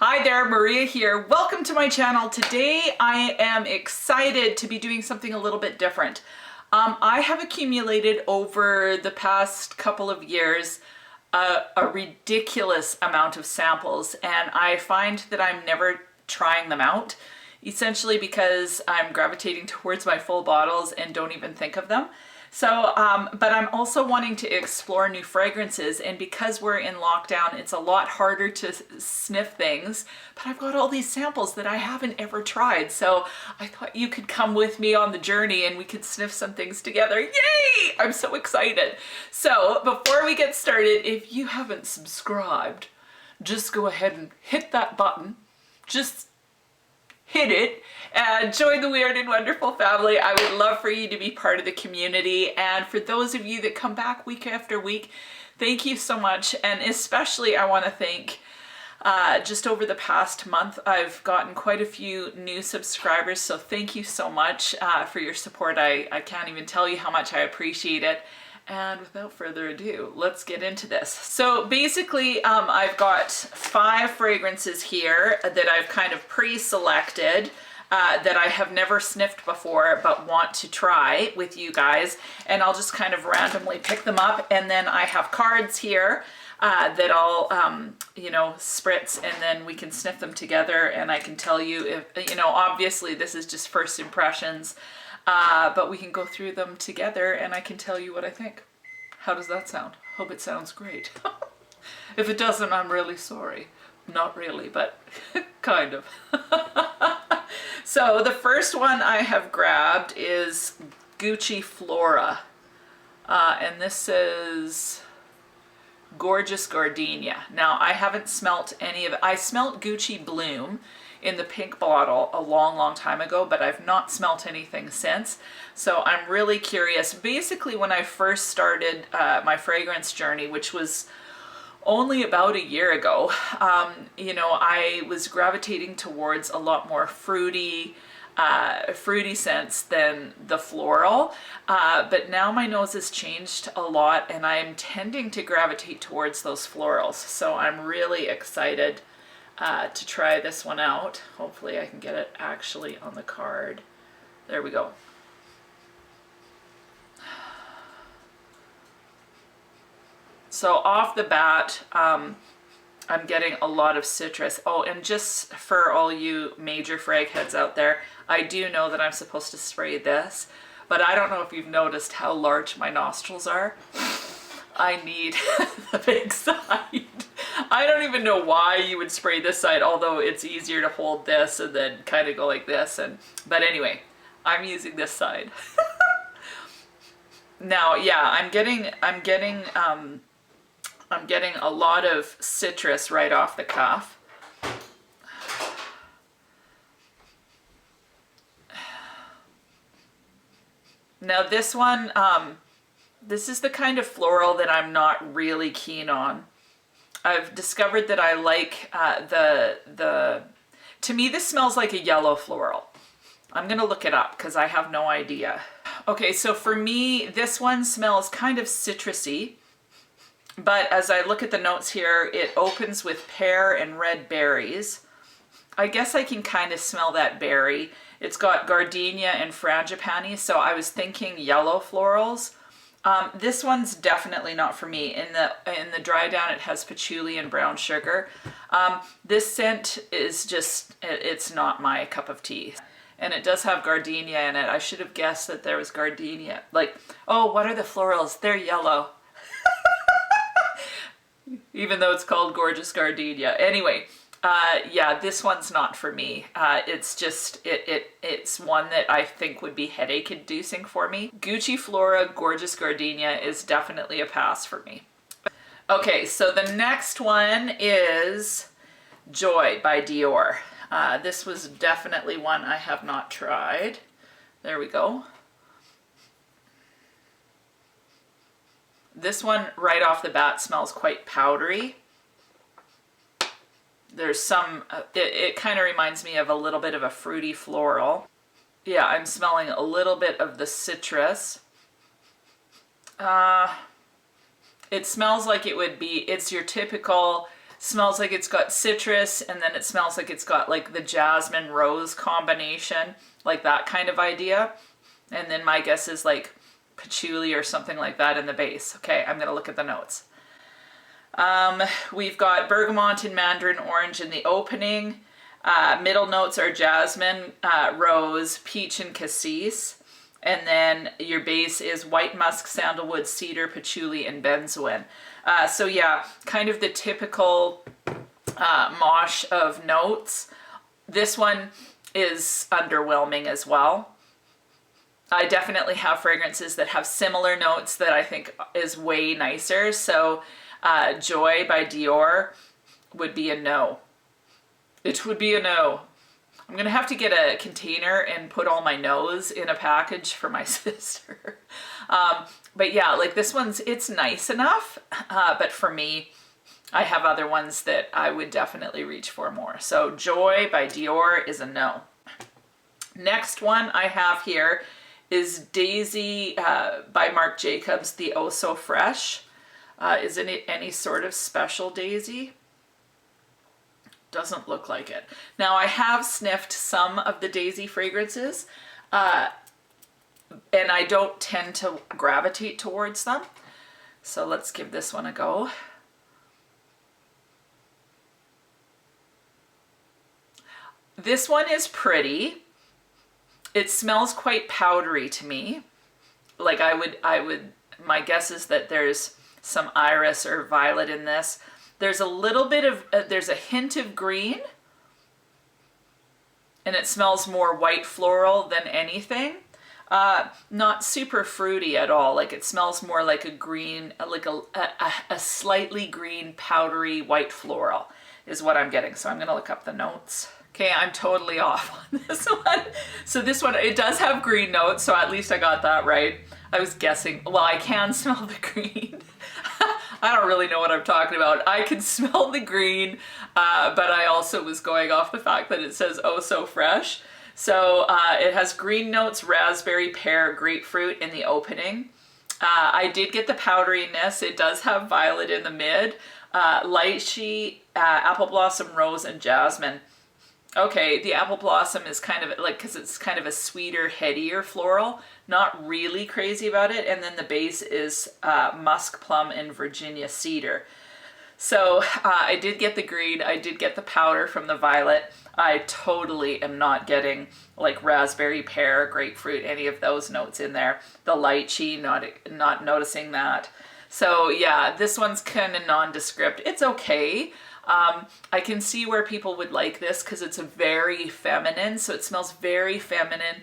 Hi there, Maria here. Welcome to my channel. Today I am excited to be doing something a little bit different. I have accumulated over the past couple of years a ridiculous amount of samples, and I find that I'm never trying them out, essentially because I'm gravitating towards my full bottles and don't even think of them. So, but I'm also wanting to explore new fragrances, and because we're in lockdown, it's a lot harder to sniff things, but I've got all these samples that I haven't ever tried. So I thought you could come with me on the journey and we could sniff some things together. Yay! I'm so excited. So before we get started, if you haven't subscribed, just go ahead and hit that button. Just hit it and join the weird and wonderful family. I would love for you to be part of the community, and for those of you that come back week after week, thank you so much. And especially I want to thank just over the past month I've gotten quite a few new subscribers, so thank you so much for your support. I can't even tell you how much I appreciate it. And without further ado, let's get into this. So basically, I've got 5 fragrances here that I've kind of pre-selected that I have never sniffed before but want to try with you guys. And I'll just kind of randomly pick them up. And then I have cards here that I'll, spritz, and then we can sniff them together. And I can tell you if, obviously this is just first impressions. But we can go through them together and I can tell you what I think. How does that sound? Hope it sounds great. If it doesn't, I'm really sorry. Not really, but kind of. So the first one I have grabbed is Gucci Flora. And this is Gorgeous Gardenia. Now, I haven't smelt any of it. I smelt Gucci Bloom in the pink bottle a long time ago, but I've not smelt anything since. So I'm really curious. Basically, when I first started my fragrance journey, which was only about a year ago, I was gravitating towards a lot more fruity scents than the floral. But now my nose has changed a lot and I'm tending to gravitate towards those florals. So I'm really excited to try this one out. Hopefully I can get it actually on the card. There we go. So off the bat, I'm getting a lot of citrus. Oh, and just for all you major frag heads out there, I do know that I'm supposed to spray this, but I don't know if you've noticed how large my nostrils are. I need the big side. I don't even know why you would spray this side, although it's easier to hold this and then kind of go like this. But anyway, I'm using this side. Now, yeah, I'm getting a lot of citrus right off the cuff. Now this one, this is the kind of floral that I'm not really keen on. I've discovered that I like to me this smells like a yellow floral. I'm gonna look it up because I have no idea. Okay, so for me, this one smells kind of citrusy, but as I look at the notes here, it opens with pear and red berries. I guess I can kind of smell that berry. It's got gardenia and frangipani, so I was thinking yellow florals. This one's definitely not for me. In the dry down, it has patchouli and brown sugar. This scent is just, it's not my cup of tea. And it does have gardenia in it. I should have guessed that there was gardenia. Like, oh, what are the florals? They're yellow. Even though it's called Gorgeous Gardenia. Anyway, yeah, this one's not for me. It's just, it's one that I think would be headache inducing for me. Gucci Flora Gorgeous Gardenia is definitely a pass for me. Okay, so the next one is Joy by Dior. This was definitely one I have not tried. There we go. This one right off the bat smells quite powdery. There's some, it kind of reminds me of a little bit of a fruity floral. Yeah, I'm smelling a little bit of the citrus. It smells like it would be, it's your typical Smells like it's got citrus, and then it smells like it's got like the jasmine rose combination, like that kind of idea. And then my guess is like patchouli or something like that in the base. Okay, I'm gonna look at the notes. We've got bergamot and mandarin orange in the opening. Middle notes are jasmine, rose, peach, and cassis. And then your base is white musk, sandalwood, cedar, patchouli, and benzoin. So yeah, kind of the typical mosh of notes. This one is underwhelming as well. I definitely have fragrances that have similar notes that I think is way nicer. So Joy by Dior would be a no. It would be a no. I'm gonna have to get a container and put all my no's in a package for my sister. But yeah, like this one's, it's nice enough, but for me, I have other ones that I would definitely reach for more. So Joy by Dior is a no. Next one I have here is Daisy by Marc Jacobs, the Oh So Fresh. Isn't it any sort of special daisy? Doesn't look like it. Now I have sniffed some of the daisy fragrances, and I don't tend to gravitate towards them. So let's give this one a go. This one is pretty. It smells quite powdery to me. Like my guess is that there's some iris or violet in this. There's a little bit of, there's a hint of green, and it smells more white floral than anything. Not super fruity at all. Like it smells more like a green, like a slightly green, powdery white floral is what I'm getting. So I'm gonna look up the notes. Okay, I'm totally off on this one. So this one, it does have green notes, so at least I got that right. I was guessing, well, I can smell the green. I don't really know what I'm talking about. I can smell the green, but I also was going off the fact that it says Oh So Fresh. So it has green notes, raspberry, pear, grapefruit in the opening. I did get the powderiness. It does have violet in the mid, lychee, apple blossom, rose, and jasmine. Okay, the apple blossom is kind of like, because it's kind of a sweeter, headier floral. Not really crazy about it. And then the base is musk, plum, and Virginia cedar. So I did get the green. I did get the powder from the violet. I totally am not getting like raspberry, pear, grapefruit, any of those notes in there. The lychee, not noticing that. So yeah, this one's kind of nondescript. It's okay. I can see where people would like this because it's very feminine, so it smells very feminine.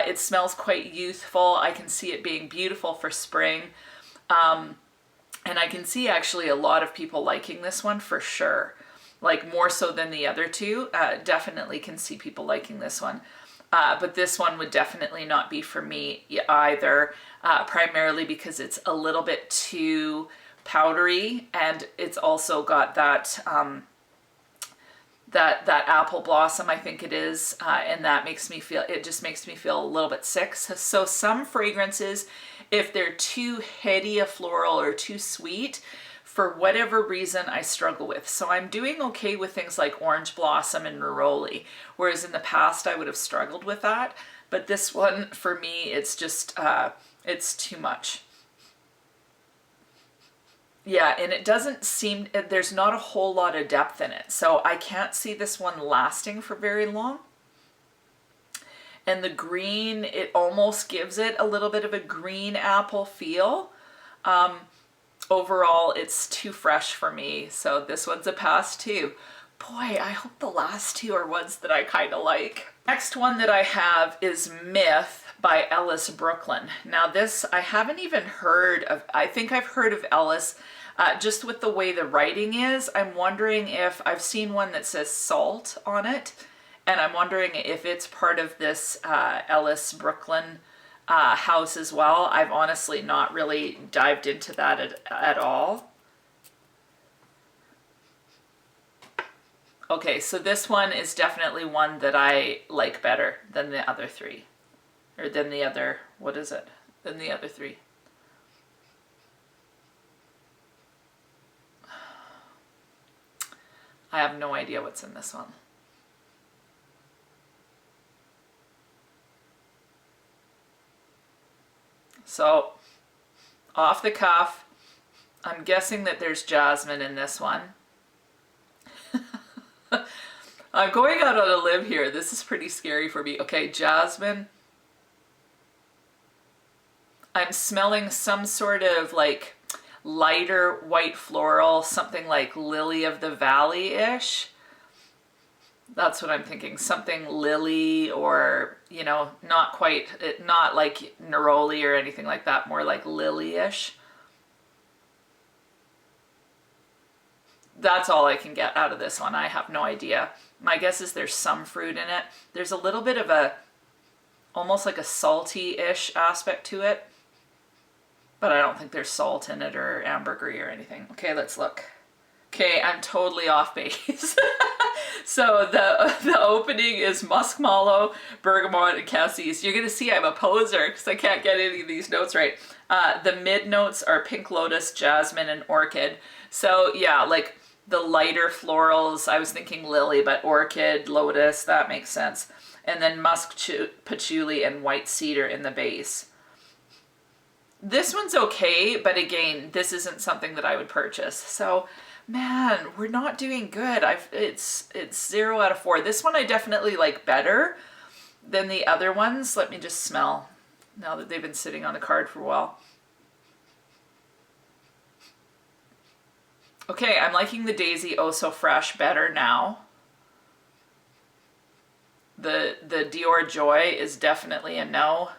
It smells quite youthful. I can see it being beautiful for spring. And I can see actually a lot of people liking this one for sure. Like more so than the other two. Definitely can see people liking this one. But this one would definitely not be for me either, primarily because it's a little bit too powdery, and it's also got that that apple blossom, I think it is, and that makes me feel, it just makes me feel a little bit sick. So some fragrances, if they're too heady a floral or too sweet, for whatever reason I struggle with. So I'm doing okay with things like orange blossom and neroli, whereas in the past I would have struggled with that. But this one, for me, it's just it's too much. Yeah, and it doesn't seem, there's not a whole lot of depth in it. So I can't see this one lasting for very long. And the green, it almost gives it a little bit of a green apple feel. Overall, it's too fresh for me. So this one's a pass too. Boy, I hope the last two are ones that I kind of like. Next one that I have is Myth by Ellis Brooklyn. Now this, I haven't even heard of. I think I've heard of Ellis just with the way the writing is. I'm wondering if I've seen one that says salt on it, and I'm wondering if it's part of this Ellis Brooklyn house as well. I've honestly not really dived into that at all. Okay, so this one is definitely one that I like better than the other three. Or than the other, what is it? Than the other three. I have no idea what's in this one. So, off the cuff, I'm guessing that there's jasmine in this one. I'm going out on a limb here. This is pretty scary for me. Okay, jasmine. I'm smelling some sort of like lighter white floral, something like lily of the valley-ish. That's what I'm thinking. Something lily, or, you know, not quite, not like neroli or anything like that, more like lily-ish. That's all I can get out of this one. I have no idea. My guess is there's some fruit in it. There's a little bit of a, almost like a salty-ish aspect to it, but I don't think there's salt in it or ambergris or anything. Okay, let's look. Okay, I'm totally off base. So the opening is musk mallow, bergamot, and cassis. You're gonna see I'm a poser because I can't get any of these notes right. The mid notes are pink lotus, jasmine, and orchid. So yeah, like the lighter florals, I was thinking lily, but orchid, lotus, that makes sense. And then musk, patchouli, and white cedar in the base. This one's okay, but again, this isn't something that I would purchase. So, man, we're not doing good. It's 0 out of 4. This one I definitely like better than the other ones. Let me just smell now that they've been sitting on the card for a while. Okay, I'm liking the Daisy Oh So Fresh better now. The Dior Joy is definitely a no.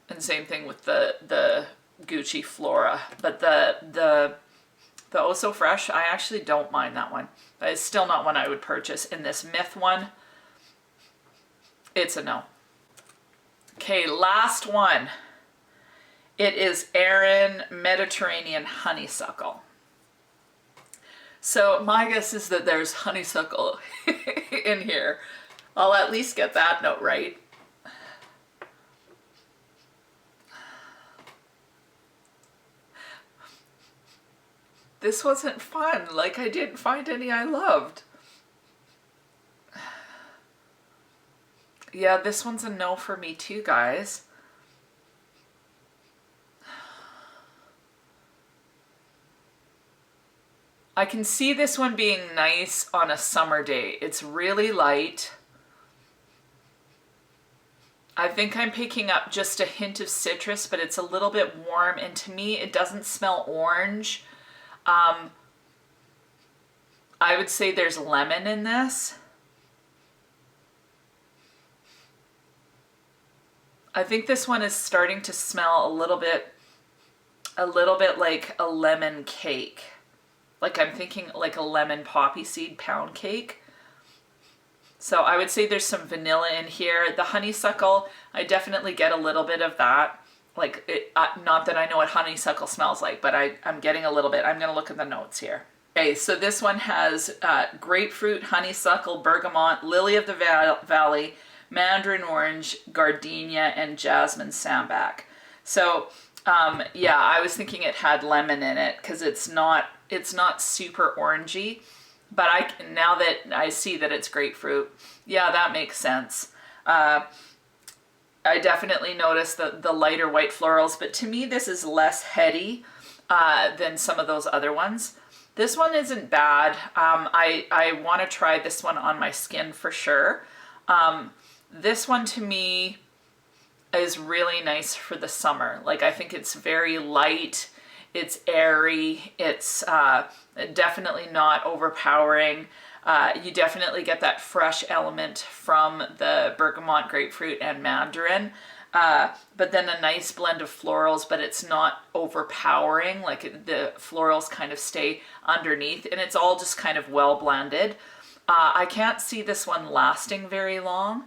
And same thing with the Gucci Flora. But the Oh So Fresh, I actually don't mind that one. But it's still not one I would purchase. In this Myth one, it's a no. Okay, last one. It is Aerin Mediterranean Honeysuckle. So my guess is that there's honeysuckle in here. I'll at least get that note right. This wasn't fun. Like, I didn't find any I loved. Yeah, this one's a no for me too, guys. I can see this one being nice on a summer day. It's really light. I think I'm picking up just a hint of citrus, but it's a little bit warm, and to me it doesn't smell orange. I would say there's lemon in this. I think this one is starting to smell a little bit like a lemon cake. Like, I'm thinking like a lemon poppy seed pound cake. So I would say there's some vanilla in here. The honeysuckle, I definitely get a little bit of that. Like, not that I know what honeysuckle smells like, but I'm getting a little bit. I'm gonna look at the notes here. Okay, so this one has grapefruit, honeysuckle, bergamot, lily of the valley, mandarin orange, gardenia, and jasmine sambac. So yeah, I was thinking it had lemon in it because it's not super orangey, but now that I see that it's grapefruit, yeah, that makes sense. I definitely noticed the lighter white florals, but to me this is less heady than some of those other ones. This one isn't bad. I want to try this one on my skin for sure. This one to me is really nice for the summer. Like, I think it's very light, it's airy, it's definitely not overpowering. You definitely get that fresh element from the bergamot, grapefruit, and mandarin. But then a nice blend of florals, but it's not overpowering. Like, the florals kind of stay underneath, and it's all just kind of well blended. I can't see this one lasting very long,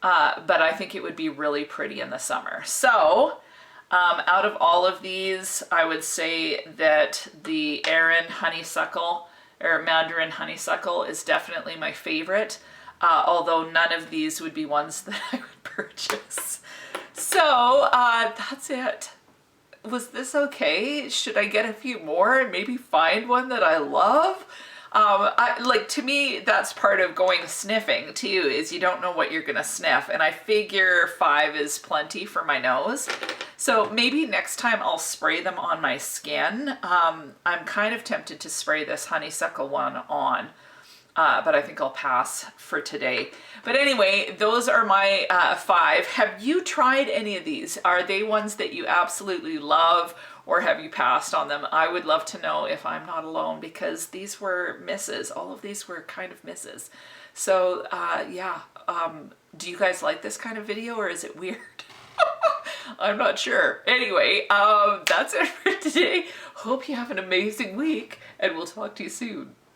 but I think it would be really pretty in the summer. So out of all of these, I would say that the Aerin Honeysuckle or Mandarin Honeysuckle is definitely my favorite, although none of these would be ones that I would purchase. So that's it. was this okay? Should I get a few more and maybe find one that I love? Like, to me, that's part of going sniffing too, is you don't know what you're gonna sniff, and I figure 5 is plenty for my nose. So maybe next time I'll spray them on my skin. I'm kind of tempted to spray this honeysuckle one on, but I think I'll pass for today. But anyway, those are my 5. Have you tried any of these? Are they ones that you absolutely love, or have you passed on them? I would love to know if I'm not alone, because these were misses. All of these were kind of misses. So yeah, do you guys like this kind of video, or is it weird? I'm not sure. Anyway, that's it for today. Hope you have an amazing week, and we'll talk to you soon.